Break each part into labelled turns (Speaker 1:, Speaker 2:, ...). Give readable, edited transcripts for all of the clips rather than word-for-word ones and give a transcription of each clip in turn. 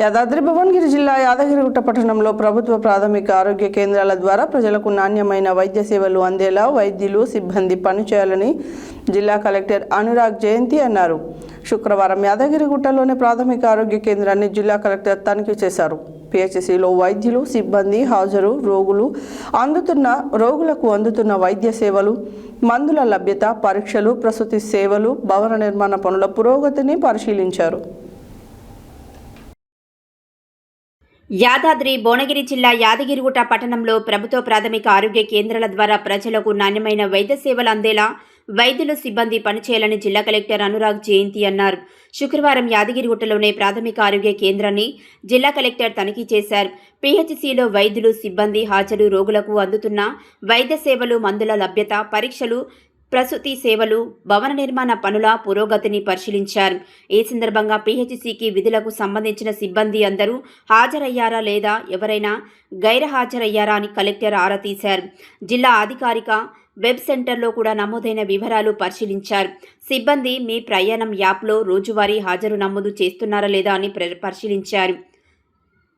Speaker 1: యాదాద్రి భువనగిరి జిల్లా యాదగిరిగుట్ట పట్టణంలో ప్రభుత్వ ప్రాథమిక ఆరోగ్య కేంద్రాల ద్వారా ప్రజలకు నాణ్యమైన వైద్య సేవలు అందేలా వైద్యులు సిబ్బంది పనిచేయాలని జిల్లా కలెక్టర్ అనురాగ్ జయంతి అన్నారు. శుక్రవారం యాదగిరిగుట్టలోని ప్రాథమిక ఆరోగ్య కేంద్రాన్ని జిల్లా కలెక్టర్ తనిఖీ చేశారు. పిహెచ్సిలో వైద్యులు సిబ్బంది హాజరు, రోగులకు అందుతున్న వైద్య సేవలు, మందుల లభ్యత, పరీక్షలు, ప్రసూతి సేవలు, భవన నిర్మాణ పనుల పురోగతిని పరిశీలించారు.
Speaker 2: యాదాద్రి భువనగిరి జిల్లా యాదగిరిగుట్ట పట్టణంలో ప్రభుత్వ ప్రాథమిక ఆరోగ్య కేంద్రాల ద్వారా ప్రజలకు నాణ్యమైన వైద్య సేవలు అందేలా వైద్యులు సిబ్బంది పనిచేయాలని జిల్లా కలెక్టర్ అనురాగ్ జయంతి అన్నారు. శుక్రవారం యాదగిరిగుట్టలోని ప్రాథమిక ఆరోగ్య కేంద్రాన్ని జిల్లా కలెక్టర్ తనిఖీ చేశారు. పిహెచ్సిలో వైద్యులు సిబ్బంది హాజరు, రోగులకు అందుతున్న వైద్య సేవలు, మందుల లభ్యత, పరీక్షలు, ప్రసూతి సేవలు, భవన నిర్మాణ పనుల పురోగతిని పరిశీలించారు. ఈ సందర్భంగా పిహెచ్సికి విధులకు సంబంధించిన సిబ్బంది అందరూ హాజరయ్యారా లేదా ఎవరైనా గైర్హాజరయ్యారా అని కలెక్టర్ ఆరా తీశారు. జిల్లా అధికారిక వెబ్ సెంటర్లో కూడా నమోదైన వివరాలు పరిశీలించారు. సిబ్బంది మీ ప్రయాణం యాప్లో రోజువారీ హాజరు నమోదు చేస్తున్నారా లేదా అని పరిశీలించారు.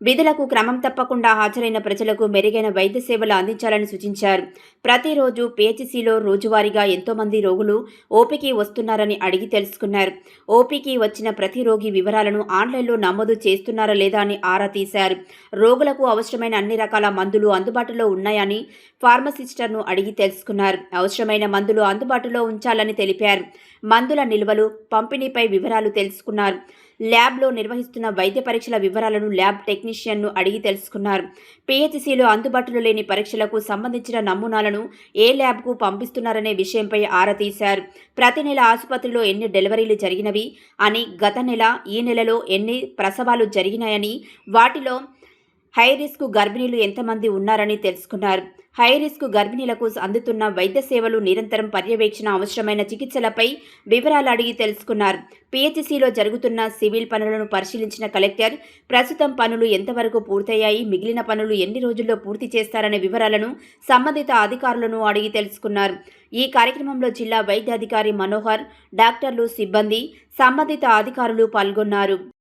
Speaker 2: విధులకు క్రమం తప్పకుండా హాజరైన ప్రజలకు మెరుగైన వైద్య సేవలు అందించాలని సూచించారు. ప్రతిరోజు పిహెచ్సిలో రోజువారీగా ఎంతోమంది రోగులు ఓపీకి వస్తున్నారని అడిగి తెలుసుకున్నారు. ఓపీకి వచ్చిన ప్రతి రోగి వివరాలను ఆన్లైన్లో నమోదు చేస్తున్నారా లేదా అని ఆరా తీశారు. రోగులకు అవసరమైన అన్ని రకాల మందులు అందుబాటులో ఉన్నాయని ఫార్మసిస్టర్ను అడిగి తెలుసుకున్నారు. అవసరమైన మందులు అందుబాటులో ఉంచాలని తెలిపారు. మందుల నిల్వలు, పంపిణీపై వివరాలు తెలుసుకున్నారు. ల్యాబ్లో నిర్వహిస్తున్న వైద్య పరీక్షల వివరాలను ల్యాబ్ టెక్నీషియన్ను అడిగి తెలుసుకున్నారు. పిహెచ్సిలో అందుబాటులో లేని పరీక్షలకు సంబంధించిన నమూనాలను ఏ ల్యాబ్కు పంపిస్తున్నారనే విషయంపై ఆరా తీశారు. ప్రతి నెల ఆసుపత్రిలో ఎన్ని డెలివరీలు జరిగినవి అని, గత నెల, ఈ నెలలో ఎన్ని ప్రసవాలు జరిగినాయని, వాటిలో హై రిస్క్ గర్భిణీలు ఎంతమంది ఉన్నారని తెలుసుకున్నారు. హై రిస్క్ గర్భిణీలకు అందుతున్న వైద్య సేవలు, నిరంతరం పర్యవేక్షణ, అవసరమైన చికిత్సలపై వివరాలు అడిగి తెలుసుకున్నారు. పిహెచ్సిలో జరుగుతున్న సివిల్ పనులను పరిశీలించిన కలెక్టర్ ప్రస్తుతం పనులు ఎంతవరకు పూర్తయ్యాయి, మిగిలిన పనులు ఎన్ని రోజుల్లో పూర్తి చేస్తారనే వివరాలను సంబంధిత అధికారులను అడిగి తెలుసుకున్నారు. ఈ కార్యక్రమంలో జిల్లా వైద్యాధికారి మనోహర్, డాక్టర్లు, సిబ్బంది, సంబంధిత అధికారులు పాల్గొన్నారు.